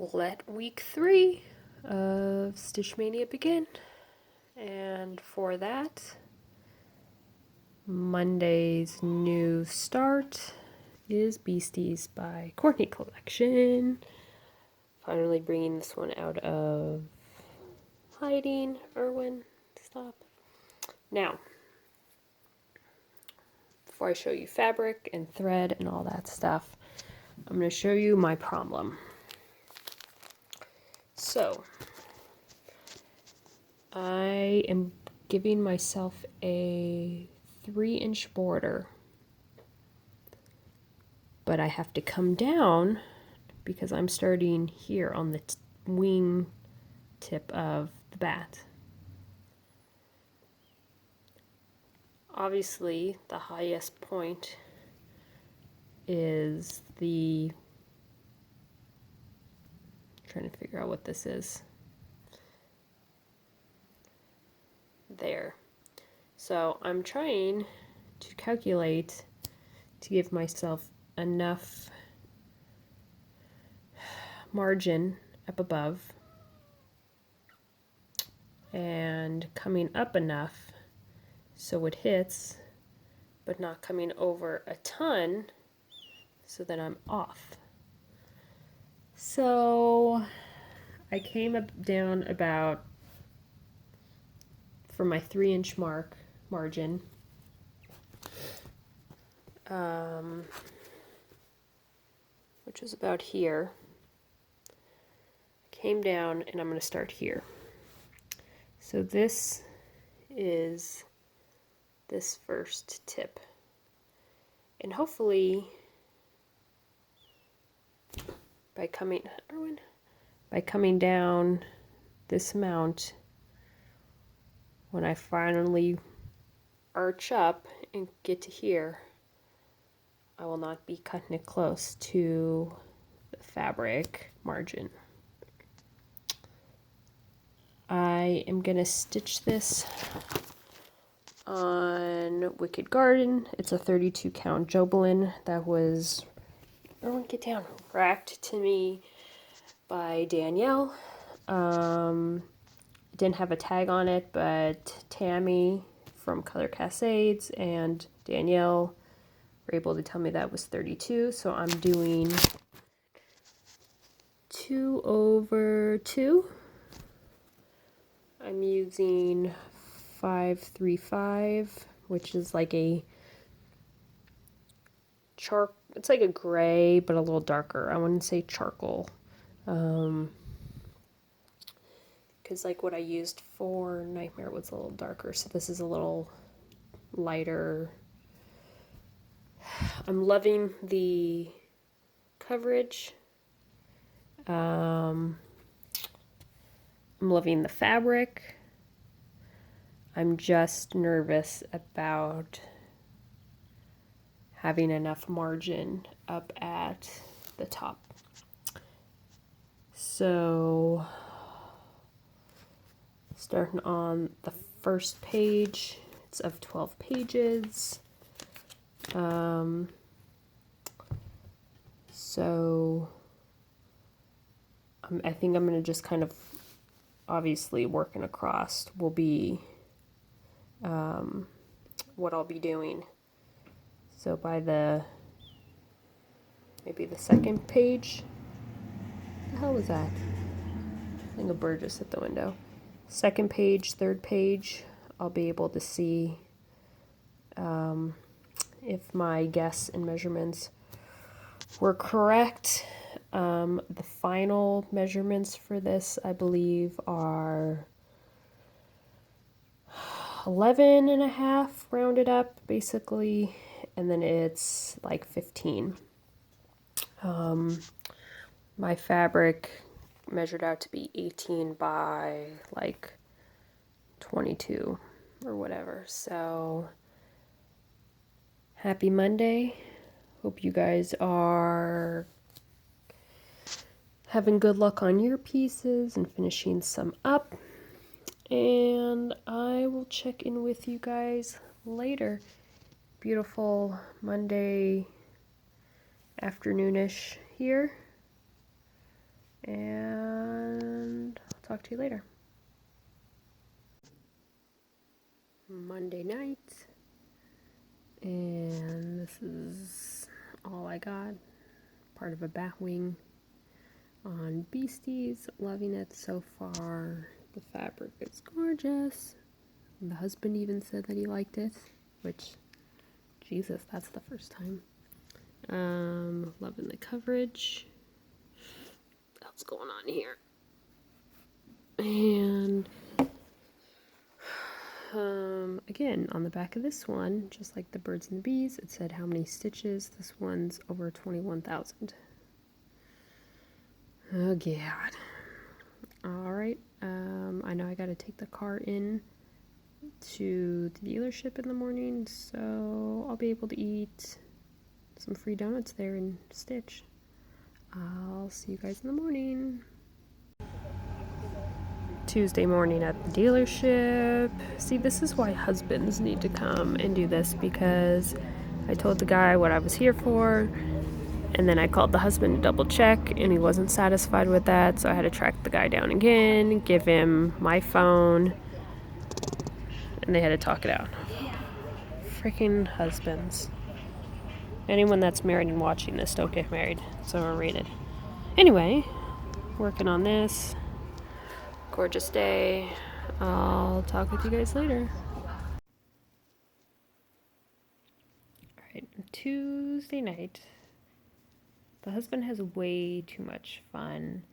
let week 3 of Stitch Mania begin. And for that, Monday's new start is Beasties by Courtney Collection. Finally bringing this one out of hiding. Erwin, stop. Now, before I show you fabric and thread and all that stuff, I'm going to show you my problem. So, I am giving myself a 3-inch border, but I have to come down because I'm starting here on the wing tip of the bat. Obviously, the highest point is the, trying to figure out what this is. There. So I'm trying to calculate to give myself enough margin up above and coming up enough so it hits, but not coming over a ton so that I'm off. So I came up down about, for my 3-inch margin, which is about here. Came down and I'm going to start here. So this is this first tip. And hopefully by coming down this amount, when I finally arch up and get to here, I will not be cutting it close to the fabric margin. I am going to stitch this on Wicked Garden. It's a 32 count Jobelin that was, everyone get down, racked to me by Danielle. It didn't have a tag on it, but Tammy from Color Cascades and Danielle were able to tell me that was 32, so I'm doing 2/2. I'm using 535, which is like a it's like a gray, but a little darker. I wouldn't say charcoal. Because like what I used for Nightmare was a little darker, so this is a little lighter. I'm loving the coverage. I'm loving the fabric. I'm just nervous about having enough margin up at the top. So, starting on the first page, it's of 12 pages. So I think I'm going to just kind of, obviously working across will be what I'll be doing. So by maybe the second page, what the hell was that? I think a bird just hit the window. Second page, third page, I'll be able to see if my guess and measurements were correct. The final measurements for this, I believe, are 11.5 rounded up, basically, and then it's like 15. My fabric measured out to be 18 by like 22 or whatever. So happy Monday. Hope you guys are having good luck on your pieces and finishing some up. And I will check in with you guys later. Beautiful Monday afternoonish here. and I'll talk to you later. Monday night, and this is all I got. Part of a bat wing on Beasties. Loving it so far. The fabric is gorgeous. And the husband even said that he liked it, which, Jesus, that's the first time. Loving the coverage. What's going on here? And again, on the back of this one, just like the birds and the bees, it said how many stitches. This one's over 21,000. Oh God. All right. I know I got to take the car in to the dealership in the morning, so I'll be able to eat some free donuts there in Stitch. I'll see you guys in the morning. Tuesday morning at the dealership. See, this is why husbands need to come and do this, because I told the guy what I was here for, and then I called the husband to double check, and he wasn't satisfied with that, so I had to track the guy down again, give him my phone, and they had to talk it out. Freaking husbands. Anyone that's married and watching this, don't get married. It's overrated. Anyway, working on this. Gorgeous day. I'll talk with you guys later. Alright, Tuesday night. The husband has way too much fun.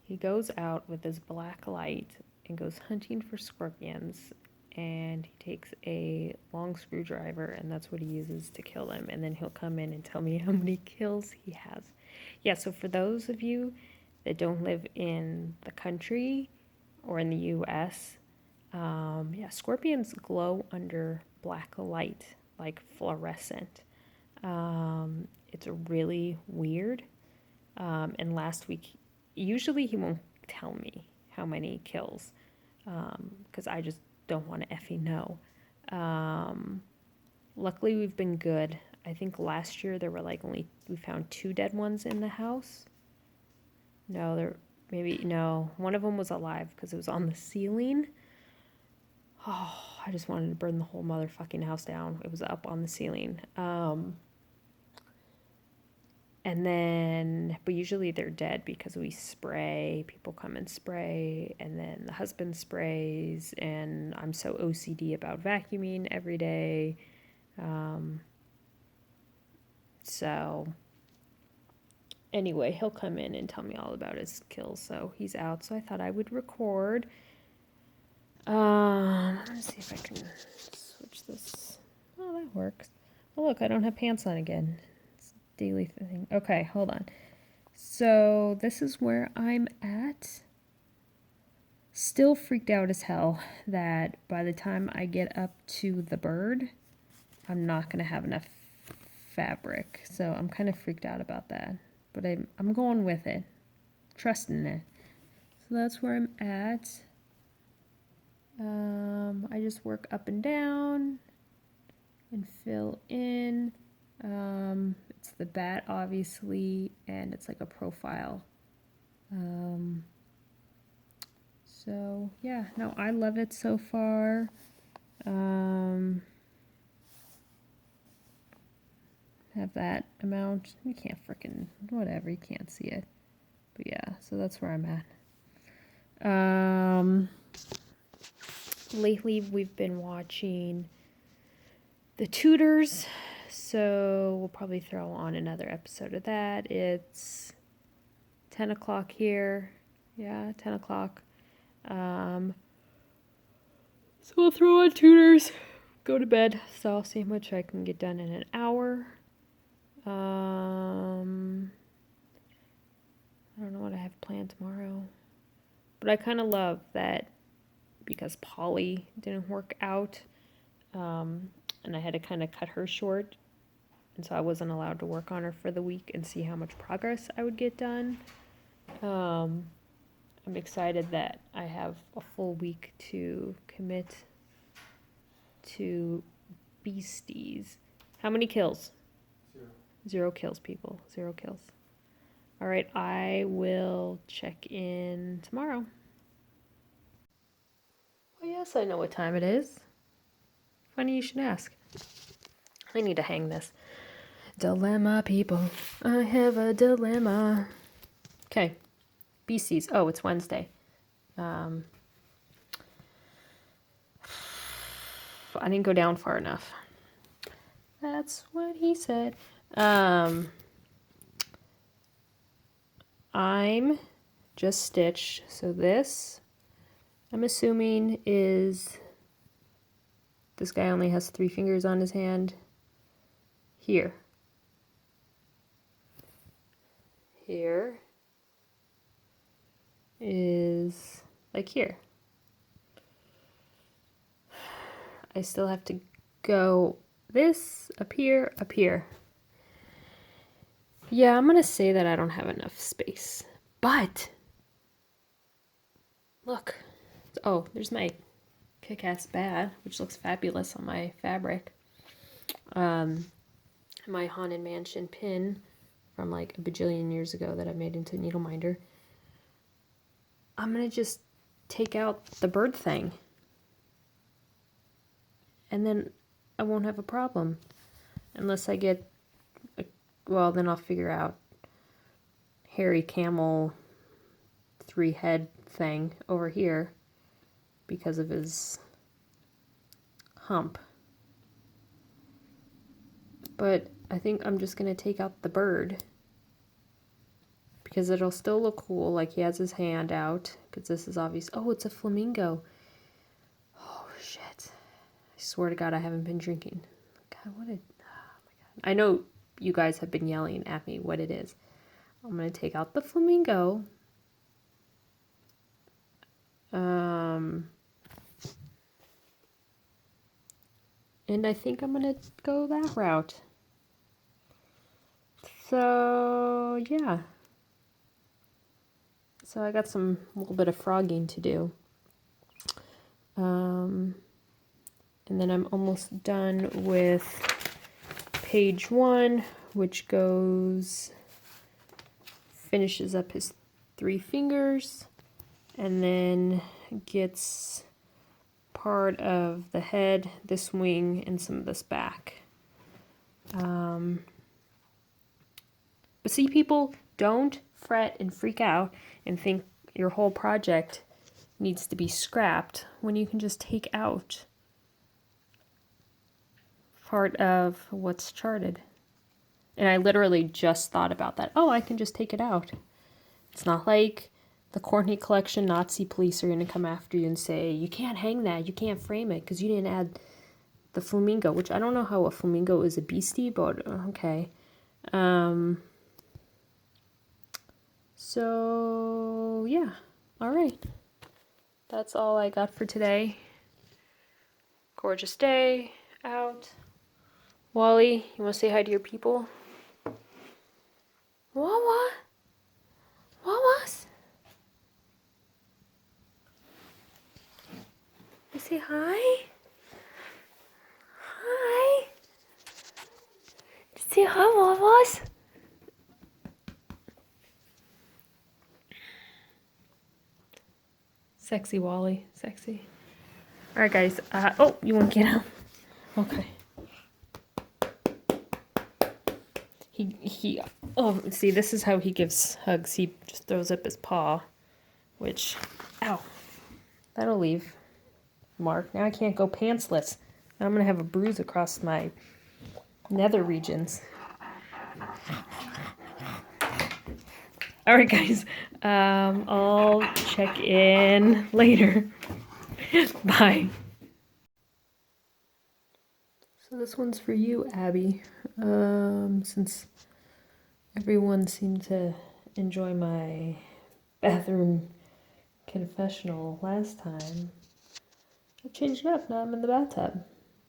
He goes out with his black light and goes hunting for scorpions, and he takes a long screwdriver, and that's what he uses to kill them, and then he'll come in and tell me how many kills he has. Yeah, so for those of you that don't live in the country or in the US, yeah, scorpions glow under black light, like fluorescent. It's really weird. And last week, usually he won't tell me how many kills, because I just don't want to effing know. Luckily, we've been good. I think last year there were we found 2 dead ones in the house. No, one of them was alive because it was on the ceiling. Oh, I just wanted to burn the whole motherfucking house down. It was up on the ceiling. And then, but usually they're dead because we spray. People come and spray, and then the husband sprays, and I'm so OCD about vacuuming every day. So anyway, he'll come in and tell me all about his kills. So he's out, so I thought I would record. Let me see if I can switch this. Oh, that works. Oh, look, I don't have pants on again. It's a daily thing. Okay, hold on. So this is where I'm at. Still freaked out as hell that by the time I get up to the bird, I'm not going to have enough fabric. So I'm kind of freaked out about that. But I'm going with it. Trusting it. So that's where I'm at. I just work up and down and fill in. It's the bat, obviously, and it's like a profile. So yeah, no, I love it so far. Have that amount. You can't freaking, whatever, you can't see it. But yeah, so that's where I'm at. Lately, we've been watching The Tudors, so we'll probably throw on another episode of that. It's 10 o'clock here. Yeah, 10 o'clock. So we'll throw on Tudors, go to bed. So I'll see how much I can get done in an hour. I don't know what I have planned tomorrow. But I kind of love that because Polly didn't work out, and I had to kind of cut her short, and so I wasn't allowed to work on her for the week and see how much progress I would get done. I'm excited that I have a full week to commit to Beasties. How many kills? 0. 0 kills, people. 0 kills. All right, I will check in tomorrow. Oh, yes, I know what time it is. Funny you should ask. I need to hang this. Dilemma, people. I have a dilemma. Okay. BC's. Oh, it's Wednesday. I didn't go down far enough. That's what he said. I'm just stitched. So this, I'm assuming, is... This guy only has 3 fingers on his hand. Here. Here is like here. I still have to go this up here, up here. Yeah, I'm gonna say that I don't have enough space. But look. Oh, there's my kick-ass bat, which looks fabulous on my fabric. My Haunted Mansion pin from like a bajillion years ago that I made into a needle minder. I'm gonna just take out the bird thing. And then I won't have a problem. Unless I get, well, then I'll figure out hairy camel 3-head thing over here because of his hump. But I think I'm just going to take out the bird because it'll still look cool, like he has his hand out, because this is obvious. Oh, it's a flamingo. Oh, shit. I swear to God, I haven't been drinking. God, what a... Oh, my God. I know you guys have been yelling at me what it is. I'm going to take out the flamingo. And I think I'm going to go that route. So, yeah. So I got a little bit of frogging to do. And then I'm almost done with page 1, which finishes up his 3 fingers, and then gets part of the head, this wing, and some of this back. But see, people, don't fret and freak out and think your whole project needs to be scrapped when you can just take out part of what's charted. And I literally just thought about that. Oh, I can just take it out. It's not like the Courtney Collection Nazi police are going to come after you and say, you can't hang that, you can't frame it because you didn't add the flamingo, which I don't know how a flamingo is a beastie, but okay. So, yeah. All right. That's all I got for today. Gorgeous day out. Wally, you want to say hi to your people? What? You say hi? Hi. Say hi, Wawas. Sexy Wally, sexy. All right, guys. Oh, you want to get out? Okay. Oh, see, this is how he gives hugs. He just throws up his paw, which, ow, that'll leave mark. Now I can't go pantsless. Now I'm gonna have a bruise across my nether regions. All right, guys. I'll check in later. Bye. So this one's for you, Abby. Since everyone seemed to enjoy my bathroom confessional last time, I've changed it up. Now I'm in the bathtub,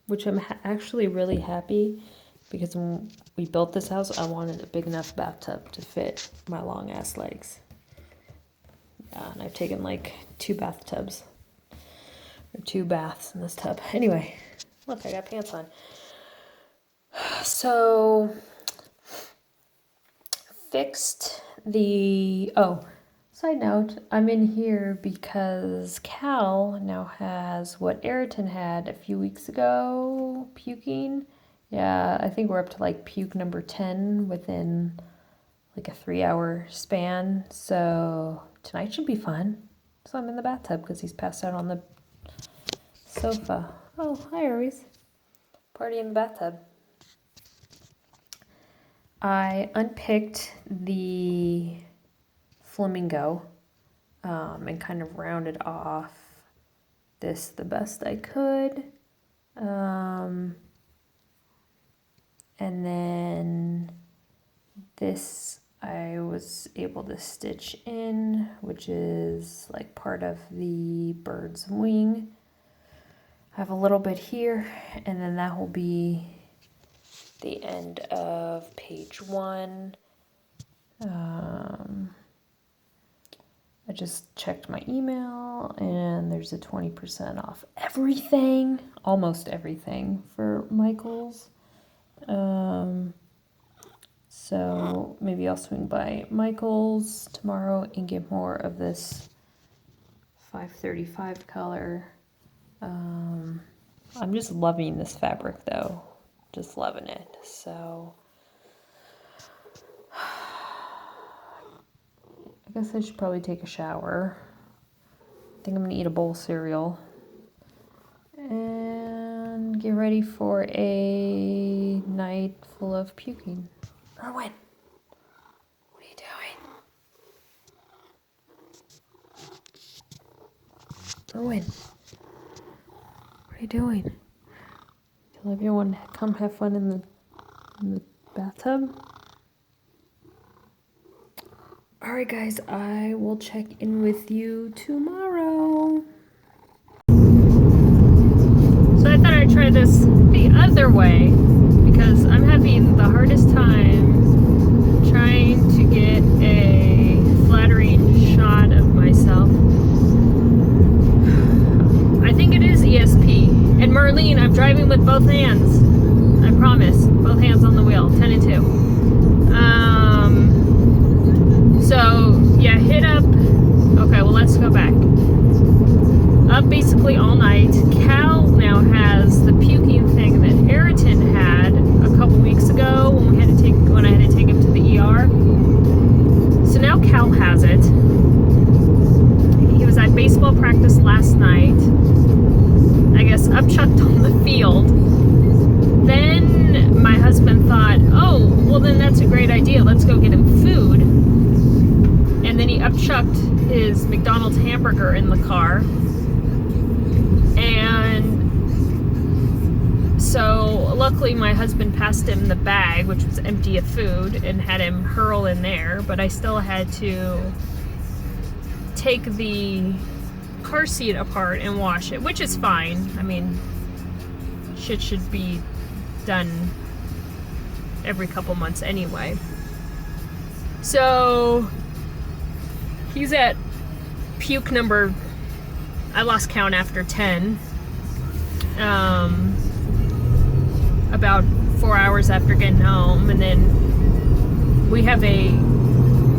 which I'm actually really happy because when we built this house, I wanted a big enough bathtub to fit my long ass legs. Yeah, and I've taken like 2 bathtubs or 2 baths in this tub. Anyway, look, I got pants on. So fixed the, oh, side note, I'm in here because Cal now has what Ayrton had a few weeks ago, puking. Yeah, I think we're up to like puke number 10 within like a 3-hour span. So tonight should be fun. So I'm in the bathtub because he's passed out on the sofa. Oh, hi, Aries. Party in the bathtub. I unpicked the flamingo and kind of rounded off this the best I could. And then this I was able to stitch in, which is like part of the bird's wing. I have a little bit here, and then that will be the end of page 1. I just checked my email, and there's a 20% off everything, almost everything for Michael's. So maybe I'll swing by Michael's tomorrow and get more of this 535 color. I'm just loving this fabric though, just loving it. So I guess I should probably take a shower. I think I'm gonna eat a bowl of cereal and get ready for a night full of puking. Erwin, what are you doing? Erwin, what are you doing? Tell everyone to come have fun in the bathtub. Alright guys, I will check in with you tomorrow. So I thought I'd try this the other way because I'm having the hardest time trying to get a flattering shot of myself. I think it is ESP. And Marlene, I'm driving with both hands. I promise. Both hands on the wheel. 10 and 2. So, yeah, hit up. Okay, well, let's go back. Up basically all night. Cal now has the puking thing that Ayrton had a couple weeks ago when I had to take him to the ER. So now Cal has it. He was at baseball practice last night. I guess upchucked on the field. Then my husband thought, oh, well then that's a great idea. Let's go get him food. And then he upchucked his McDonald's hamburger in the car. And so luckily my husband passed him the bag, which was empty of food, and had him hurl in there. But I still had to take the car seat apart and wash it, which is fine. I mean, shit should be done every couple months anyway. So he's at puke number, I lost count after 10. About 4 hours after getting home, and then we have a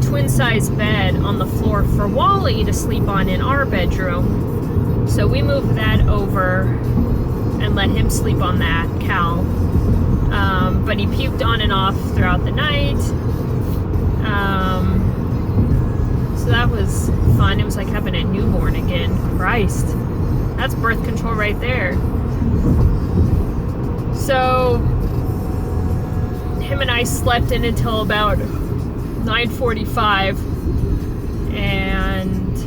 twin-size bed on the floor for Wally to sleep on in our bedroom. So we moved that over and let him sleep on that, Cal. But he puked on and off throughout the night. So that was fun. It was like having a newborn again. Christ. That's birth control right there. So him and I slept in until about 9:45 and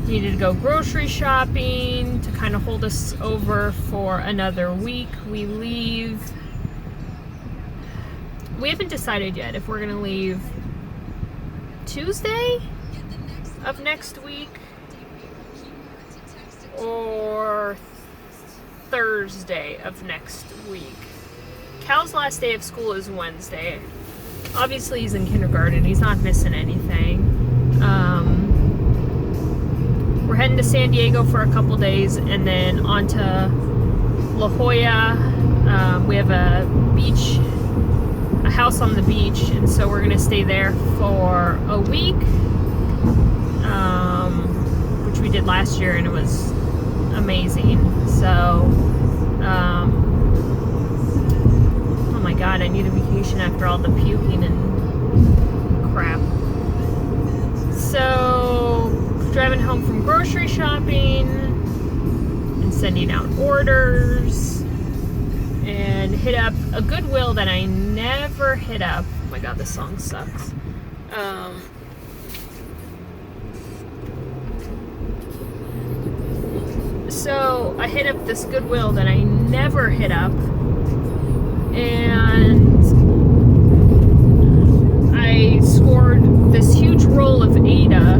needed to go grocery shopping to kind of hold us over for another week. We leave. We haven't decided yet if we're going to leave Tuesday of next week or Thursday of next week. Cal's last day of school is Wednesday. Obviously he's in kindergarten. He's not missing anything. We're heading to San Diego for a couple days and then on to La Jolla. We have a beach a house on the beach, and so we're gonna stay there for a week, which we did last year, and it was amazing. So, oh my God, I need a vacation after all the puking and crap. So, driving home from grocery shopping and sending out orders, and hit up a Goodwill that I never hit up. Oh my God, this song sucks. So I hit up this Goodwill that I never hit up, and I scored this huge roll of Ada.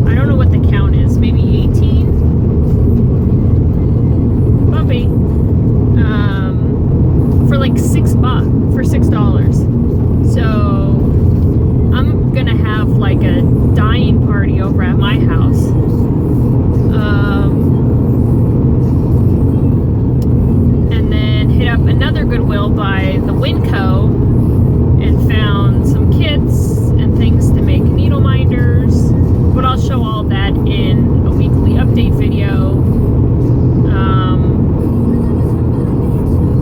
I don't know what the count is, maybe 18? Bumpy. For like $6. So I'm gonna have like a dying party over at my house. And then hit up another Goodwill by the Winco and found some kits and things to make needle minders. But I'll show all that in a weekly update video.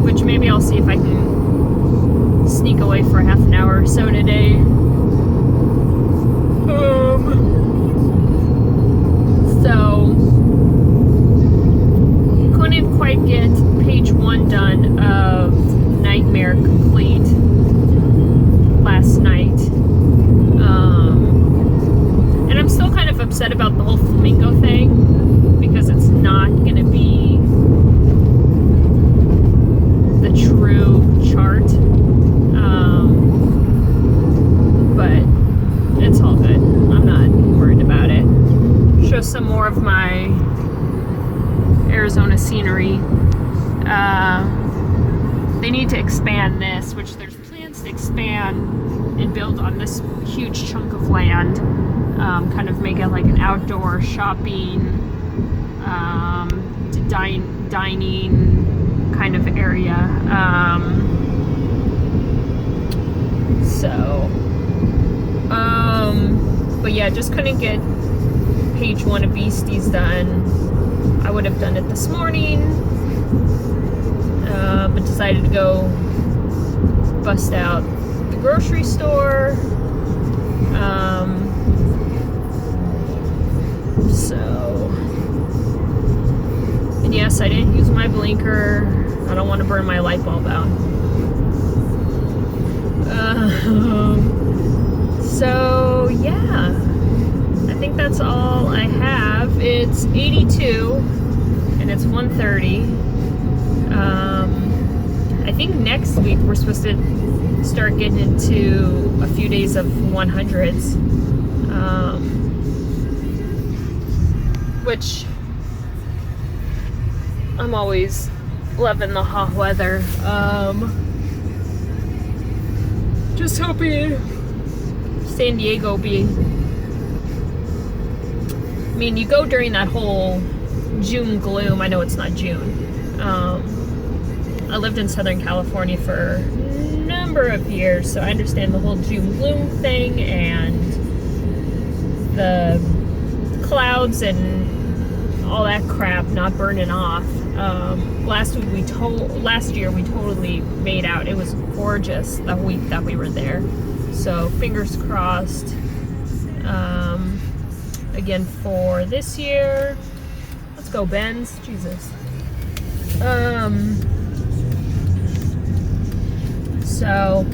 Which maybe I'll see if I can sneak away for half an hour or so today. So couldn't quite get page 1 done of Nightmare complete last night. And I'm still kind of upset about the whole flamingo thing, because it's not gonna be the true chart. But it's all good. I'm not worried about it. Show some more of my Arizona scenery. They need to expand this, which there's plans to expand and build on this huge chunk of land. Kind of make it like an outdoor shopping, dining kind of area. But yeah, just couldn't get page 1 of Beasties done. I would have done it this morning, but decided to go bust out the grocery store. And yes, I didn't use my blinker. I don't want to burn my light bulb out. So yeah, I think that's all I have. It's 82 and it's 1:30. I think next week we're supposed to start getting into a few days of 100s, which I'm always loving the hot weather. Just hoping San Diego be... I mean, you go during that whole June gloom. I know it's not June. I lived in Southern California for a number of years, so I understand the whole June gloom thing and the clouds and all that crap not burning off. Last year we totally made out. It was gorgeous the week that we were there. So fingers crossed again for this year. Let's go, Benz. Jesus. So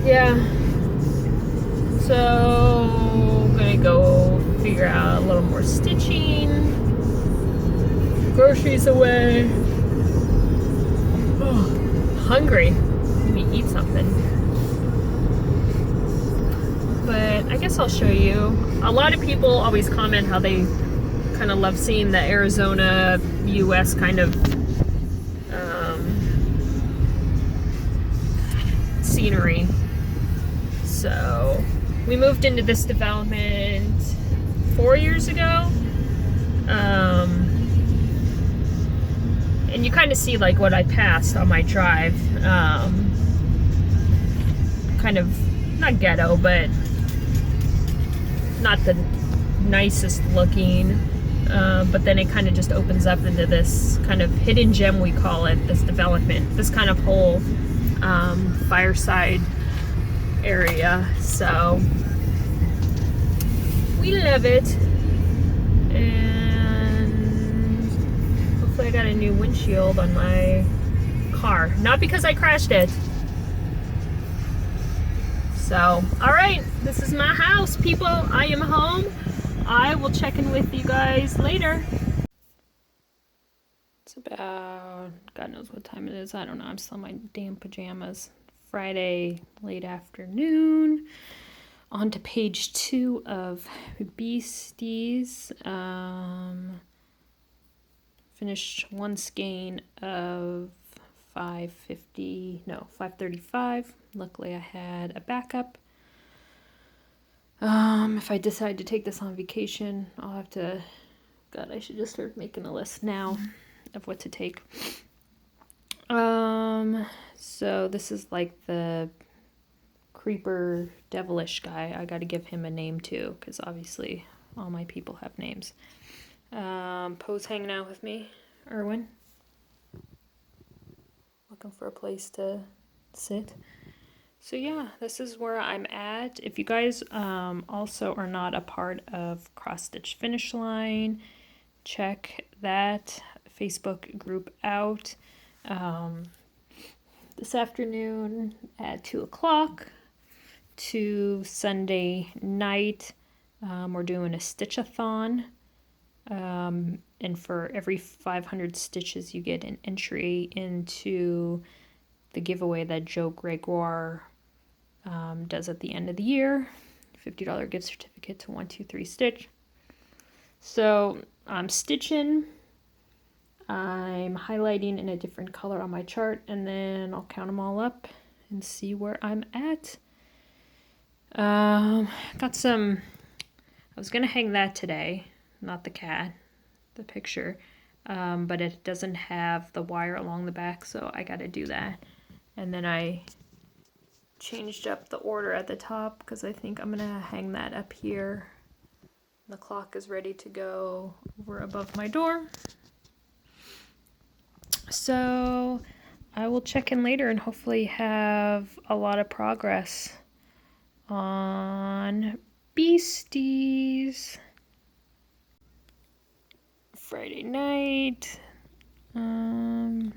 yeah. So gonna go figure out a little more stitching. Groceries away. Oh, hungry. Let me eat something. But I guess I'll show you. A lot of people always comment how they kind of love seeing the Arizona, US kind of scenery. So we moved into this development 4 years ago. And you kind of see like what I passed on my drive. kind of, not ghetto, but not the nicest looking. But then it kind of just opens up into this kind of hidden gem, we call it, this development, this kind of whole fireside area. So we love it. And hopefully I got a new windshield on my car. Not because I crashed it. So, alright, this is my house, people. I am home. I will check in with you guys later. It's about, God knows what time it is. I don't know. I'm still in my damn pajamas. Friday, late afternoon. On to page 2 of Beasties. Finished one skein of 535. Luckily I had a backup. If I decide to take this on vacation, I'll have to, God, I should just start making a list now of what to take. So this is like the creeper devilish guy. I gotta give him a name too, because obviously all my people have names. Poe's hanging out with me. Erwin. Looking for a place to sit. So yeah, this is where I'm at. If you guys also are not a part of Cross Stitch Finish Line, check that Facebook group out. This afternoon at 2 o'clock to Sunday night, we're doing a Stitch-a-thon. And for every 500 stitches, you get an entry into the giveaway that Joe Gregoire does at the end of the year. $50 gift certificate to 123 Stitch. So I'm stitching. I'm highlighting in a different color on my chart, and then I'll count them all up and see where I'm at. Got some, I was gonna hang that today, not the cat, the picture, but it doesn't have the wire along the back, so I gotta do that. And then I changed up the order at the top because I think I'm gonna hang that up here. The clock is ready to go over above my door. So I will check in later and hopefully have a lot of progress on Beasties. Friday night. Trying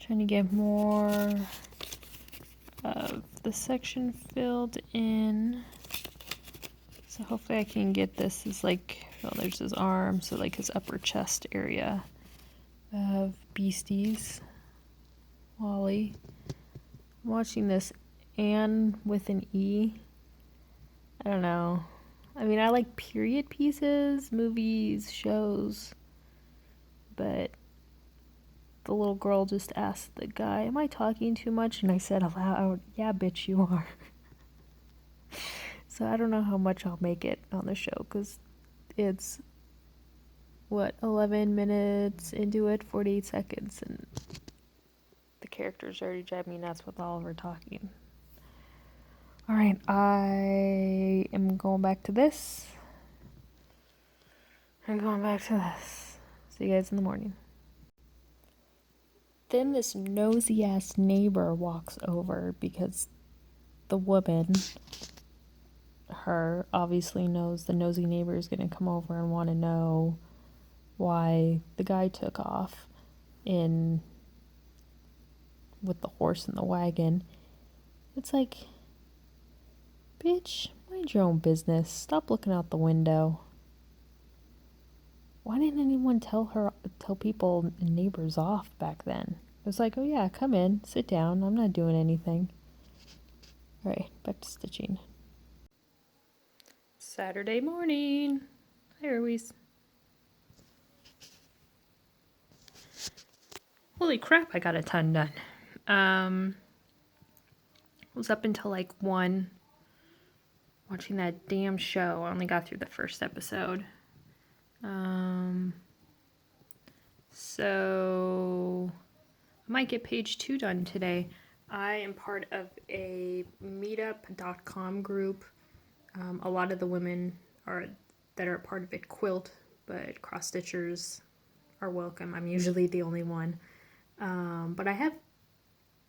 to get more of the section filled in. So hopefully I can get this as like, well, there's his arm, so like his upper chest area of Beasties. Wally. I'm watching this Anne with an E. I don't know. I mean, I like period pieces, movies, shows, but the little girl just asked the guy, "Am I talking too much?" And I said aloud, "Yeah, bitch, you are." So I don't know how much I'll make it on the show, because it's, what, 11 minutes into it, 48 seconds, and the characters already drive me nuts with all of her talking. Alright, I am going back to this. I'm going back to this. See you guys in the morning. Then this nosy ass neighbor walks over because the woman, her, obviously knows the nosy neighbor is going to come over and want to know why the guy took off with the horse in the wagon. It's like, bitch, mind your own business. Stop looking out the window. Why didn't anyone tell people and neighbors off back then? It was like, oh yeah, come in, sit down, I'm not doing anything. Alright, back to stitching. Saturday morning. Hi, Ruiz. Holy crap, I got a ton done. Was up until like 1 watching that damn show. I only got through the first episode. So I might get page 2 done today. I am part of a meetup.com group. A lot of the women that are part of it quilt, but cross stitchers are welcome. I'm usually the only one. But I have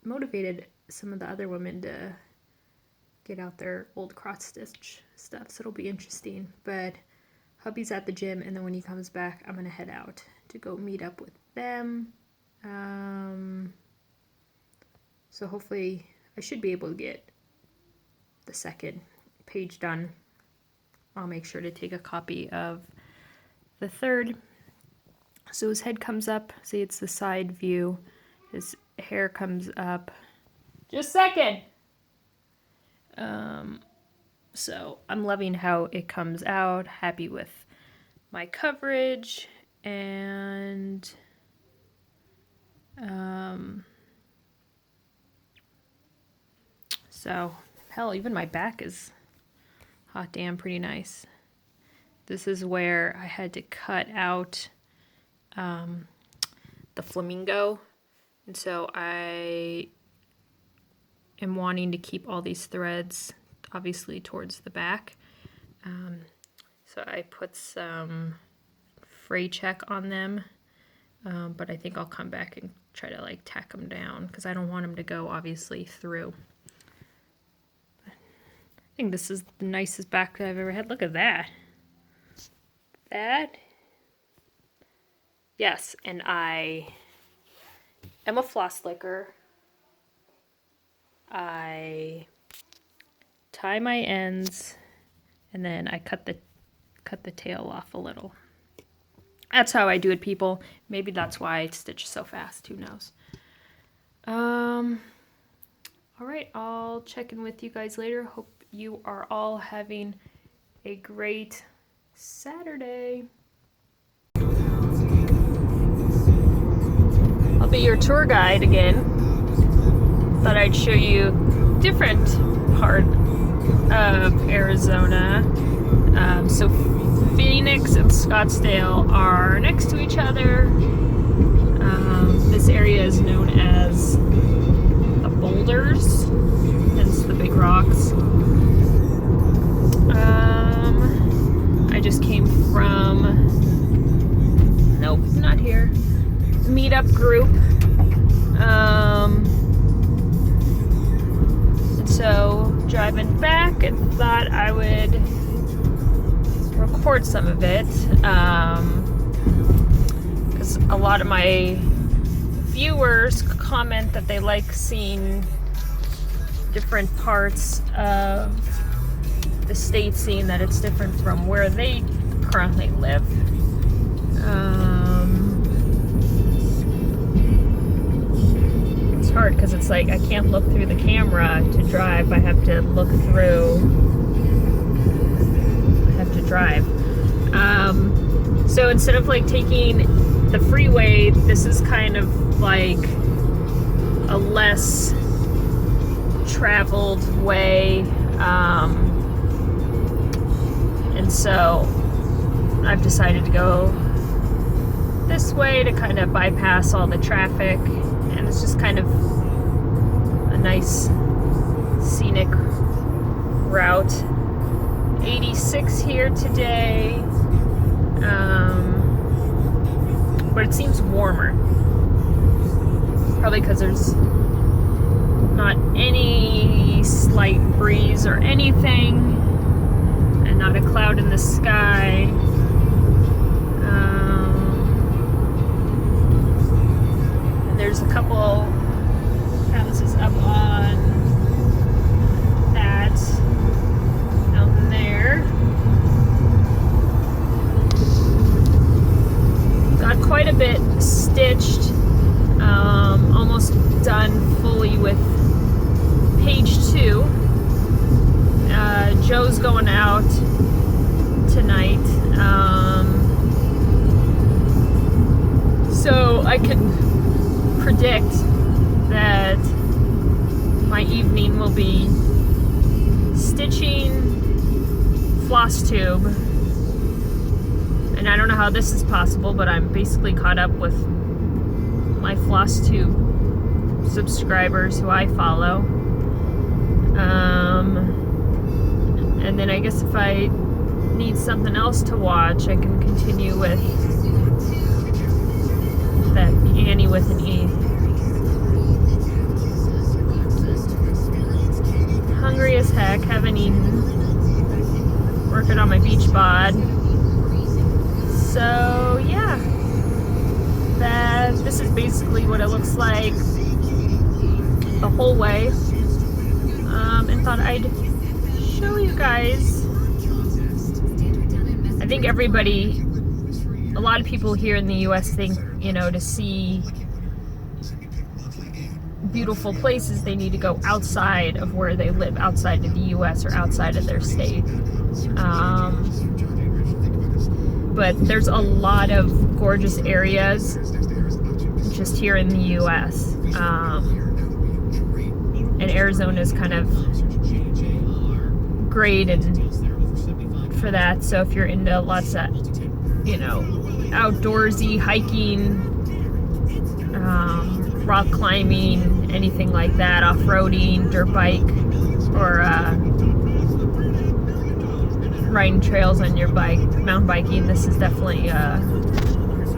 motivated some of the other women to get out their old cross stitch stuff, so it'll be interesting. But hubby's at the gym, and then when he comes back, I'm gonna head out to go meet up with them. So hopefully I should be able to get the second page done. I'll make sure to take a copy of the third. So his head comes up, see, it's the side view. His hair comes up. Just a second. So I'm loving how it comes out, happy with my coverage, and so hell, even my back is hot damn pretty nice. This is where I had to cut out the flamingo, and so I am wanting to keep all these threads obviously towards the back. So I put some fray check on them, but I think I'll come back and try to like tack them down because I don't want them to go obviously through. I think this is the nicest back that I've ever had. Look at that. That. Yes, and I am a floss licker. I tie my ends, and then I cut the tail off a little. That's how I do it, people. Maybe that's why I stitch so fast. Who knows? All right, I'll check in with you guys later. Hope you are all having a great Saturday. I'll be your tour guide again. Thought I'd show you different part of Arizona. So Phoenix and Scottsdale are next to each other. This area is known as the Boulders, hence the big rocks. I just came from, nope, not here, meetup group. So driving back, and thought I would record some of it, because a lot of my viewers comment that they like seeing different parts of the state, seeing that it's different from where they currently live. It's hard because it's like I can't look through the camera to drive. I have to look through. I have to drive. So instead of like taking the freeway, this is kind of like a less traveled way. And so I've decided to go this way to kind of bypass all the traffic, and it's just kind of a nice scenic route. 86 here today, but it seems warmer, probably because there's not any slight breeze or anything, and not a cloud in the sky. And there's a couple houses up on that out there. Got quite a bit stitched, almost done fully with page 2. Joe's going out tonight, so I can predict that my evening will be stitching floss tube, and I don't know how this is possible, but I'm basically caught up with my floss tube subscribers who I follow. And then I guess if I need something else to watch, I can continue with that Annie with an E. Hungry as heck, haven't eaten. Working on my beach bod. So yeah, this is basically what it looks like the whole way. And thought I'd show you guys. I think a lot of people here in the US think, you know, to see beautiful places, they need to go outside of where they live, outside of the US or outside of their state. But there's a lot of gorgeous areas just here in the US. And Arizona is kind of great and for that. So if you're into lots of, you know, outdoorsy hiking, rock climbing, anything like that, off-roading, dirt bike, or riding trails on your bike, mountain biking, this is definitely a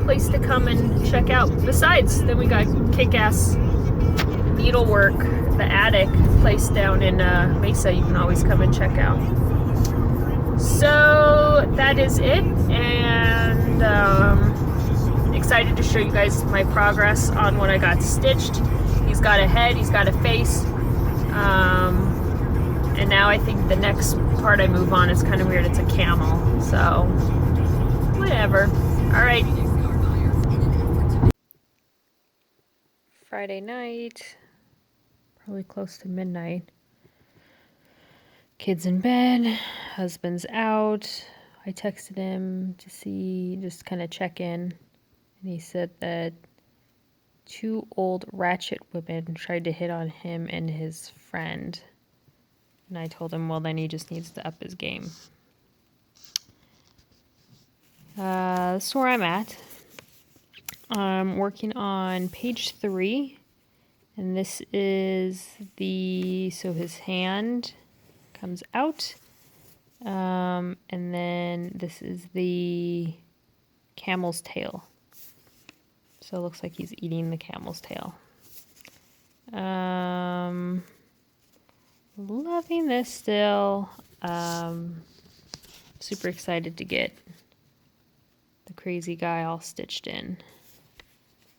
place to come and check out. Besides, then we got kick-ass needlework, the attic place down in Mesa, you can always come and check out. So that is it, and excited to show you guys my progress on what I got stitched. He's got a head, he's got a face, and now I think the next part I move on is kind of weird. It's a camel, so whatever. All right. Friday night, probably close to midnight. Kids in bed, husband's out. I texted him to see, just kind of check in. And he said that 2 old ratchet women tried to hit on him and his friend. And I told him, well, then he just needs to up his game. That's where I'm at. I'm working on page 3. And this is so his hand comes out. And then this is the camel's tail. So it looks like he's eating the camel's tail. Loving this still. Super excited to get the crazy guy all stitched in.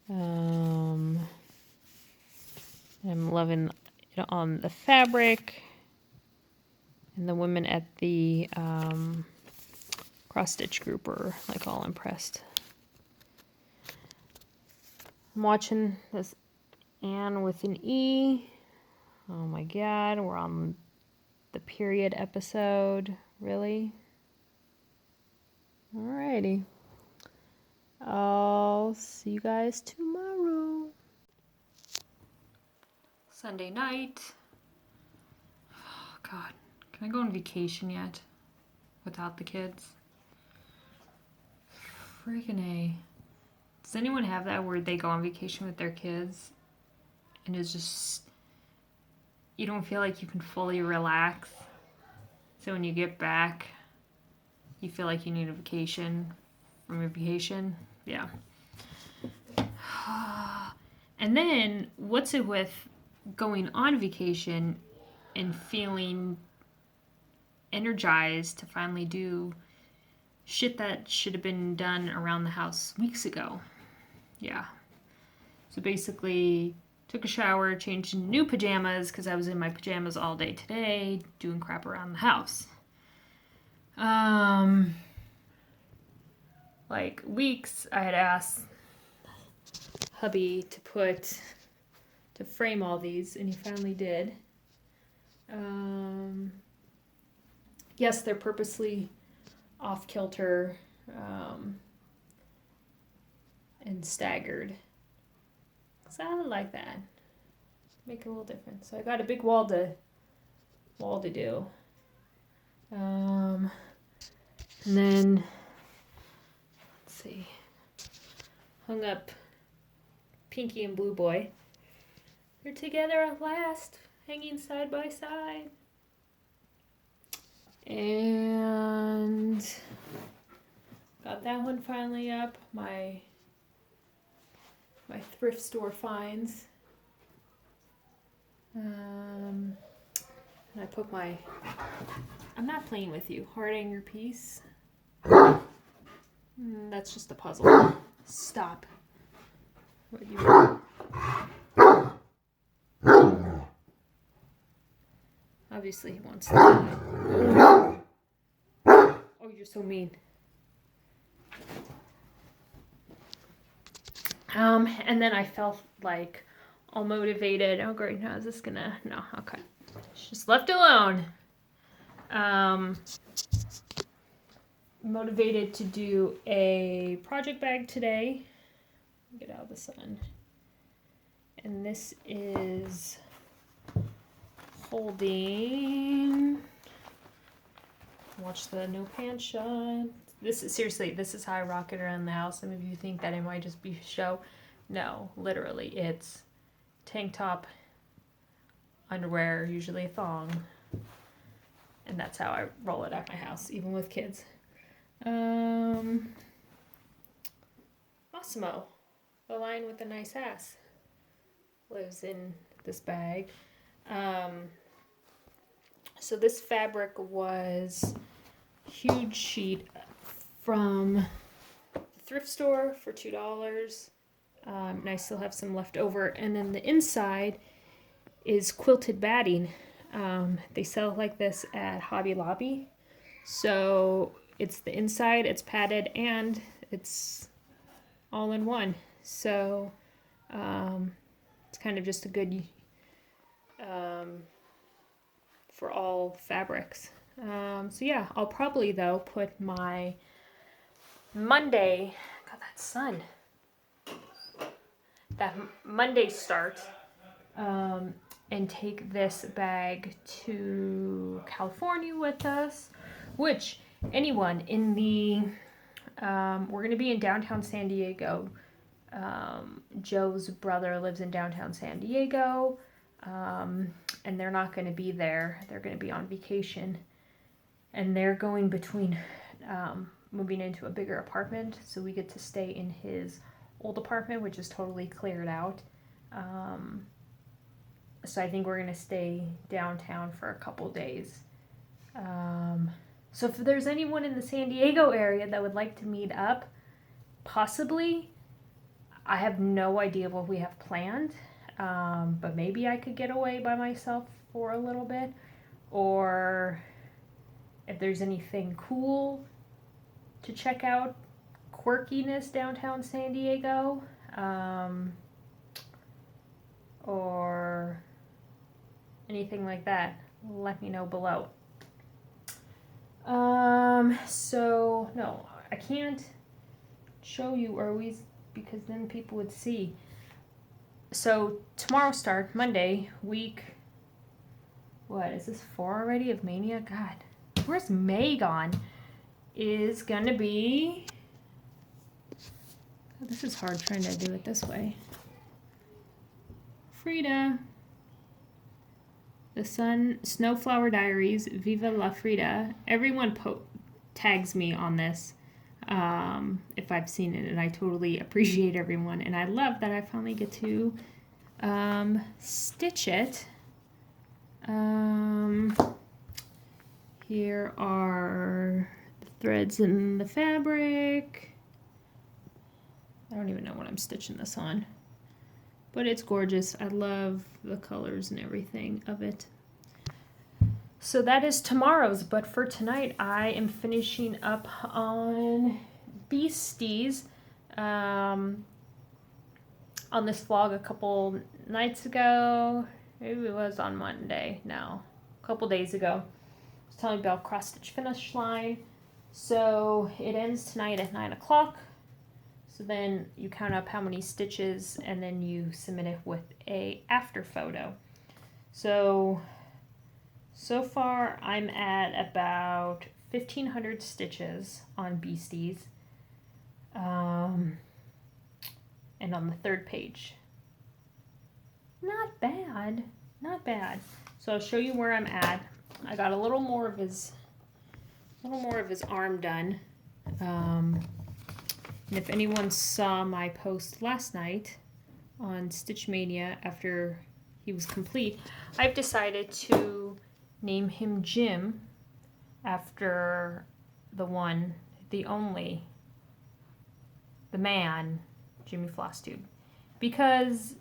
I'm loving it on the fabric. And the women at the cross stitch group are like all impressed. I'm watching this Anne with an E. Oh my god, we're on the period episode. Really? Alrighty. I'll see you guys tomorrow. Sunday night. Oh god. Can I go on vacation yet? Without the kids? Freaking A. Does anyone have that where they go on vacation with their kids and it's just, you don't feel like you can fully relax? So when you get back, you feel like you need a vacation from your vacation? Yeah. And then, what's it with going on vacation and feeling energized to finally do shit that should have been done around the house weeks ago? Yeah. So basically, took a shower, changed into new pajamas because I was in my pajamas all day today, doing crap around the house. Like weeks, I had asked hubby to frame all these, and he finally did. Yes, they're purposely off kilter and staggered. So I like that. Make a little difference. So I got a big wall to do. And then let's see. Hung up Pinky and Blue Boy. They're together at last, hanging side by side. And got that one finally up. My thrift store finds. And I put my, I'm not playing with you, heart anger piece. That's just a puzzle. Stop. What you Obviously he wants that. Oh, you're so mean. And then I felt like all motivated. Oh great, now is this gonna, no, okay. It's just left alone. Motivated to do a project bag today. Get out of the sun. And this is holding, watch the no pants shot. This is seriously, this is how I rock it around the house. Some of you think that it might just be show. No, literally, it's tank top, underwear, usually a thong, and that's how I roll it at my house, even with kids. Massimo, the lion with a nice ass, lives in this bag. So this fabric was huge sheet from the thrift store for $2. And I still have some left over. And then the inside is quilted batting. They sell like this at Hobby Lobby. So it's the inside, it's padded, and it's all in one. So it's kind of just a good for all fabrics. So yeah, I'll probably though put my Monday, God, that sun, that Monday start, and take this bag to California with us, which anyone in the, we're going to be in downtown San Diego. Joe's brother lives in downtown San Diego, and they're not going to be there. They're going to be on vacation, and they're going between moving into a bigger apartment, so we get to stay in his old apartment, which is totally cleared out. So I think we're going to stay downtown for a couple days. So if there's anyone in the San Diego area that would like to meet up, possibly, I have no idea what we have planned, but maybe I could get away by myself for a little bit, or if there's anything cool to check out, quirkiness downtown San Diego, or anything like that, let me know below. So no, I can't show you because then people would see. So tomorrow start, Monday, week, what is this, 4 already of Maynia? God, where's May gone? Is gonna be, oh, this is hard trying to do it this way. Frida. The Sun, Snowflower Diaries, Viva La Frida. Everyone tags me on this if I've seen it, and I totally appreciate everyone. And I love that I finally get to stitch it. Here are the threads and the fabric. I don't even know what I'm stitching this on, but it's gorgeous. I love the colors and everything of it. So that is tomorrow's, but for tonight I am finishing up on Beasties. On this vlog a couple nights ago, maybe it was on Monday, no, a couple days ago, I was telling you about cross stitch finish line. So it ends tonight at 9 o'clock. So then you count up how many stitches, and then you submit it with a after photo. So far I'm at about 1,500 stitches on Beasties. And on the third page. Not bad. Not bad. So I'll show you where I'm at. I got a little more of his arm done. And if anyone saw my post last night on Stitch-Mania after he was complete, I've decided to name him Jim after the one, the only, the man, Jimmy Flosstube. Because,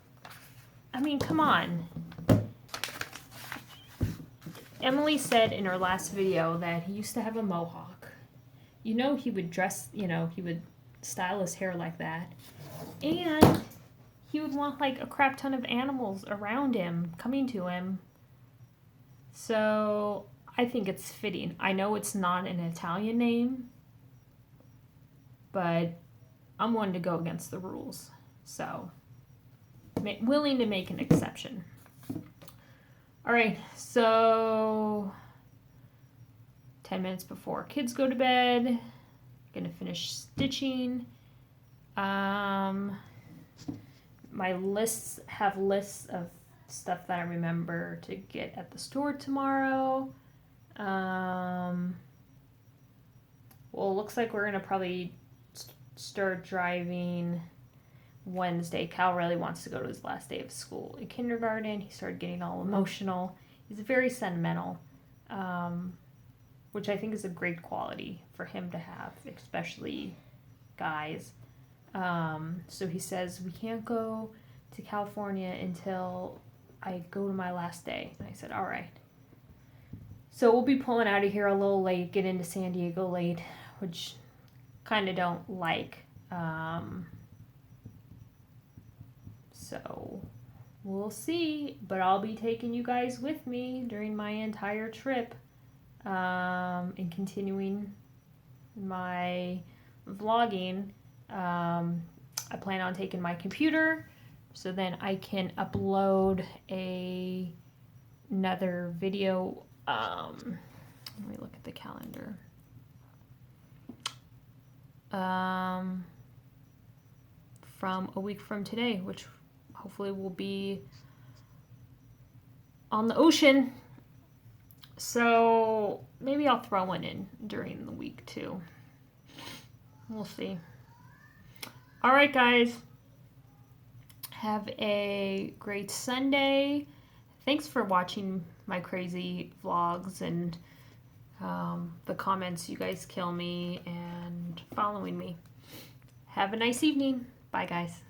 I mean, come on. Emily said in her last video that he used to have a mohawk. You know he would dress, you know, he would style his hair like that. And he would want like a crap ton of animals around him, coming to him. So I think it's fitting. I know it's not an Italian name, but I'm one to go against the rules. So, willing to make an exception. All right, so 10 minutes before kids go to bed, gonna finish stitching. My lists have lists of stuff that I remember to get at the store tomorrow. Well, it looks like we're gonna probably start driving Wednesday. Cal really wants to go to his last day of school in kindergarten. He started getting all emotional. He's very sentimental, which I think is a great quality for him to have, especially guys. So he says, we can't go to California until I go to my last day. And I said, all right. So we'll be pulling out of here a little late, get into San Diego late, which kind of don't like. So we'll see, but I'll be taking you guys with me during my entire trip, and continuing my vlogging. I plan on taking my computer so then I can upload another video. Let me look at the calendar. From a week from today, which hopefully will be on the ocean. So maybe I'll throw one in during the week too. We'll see. All right, guys. Have a great Sunday. Thanks for watching my crazy vlogs and the comments. You guys kill me, and following me. Have a nice evening. Bye, guys.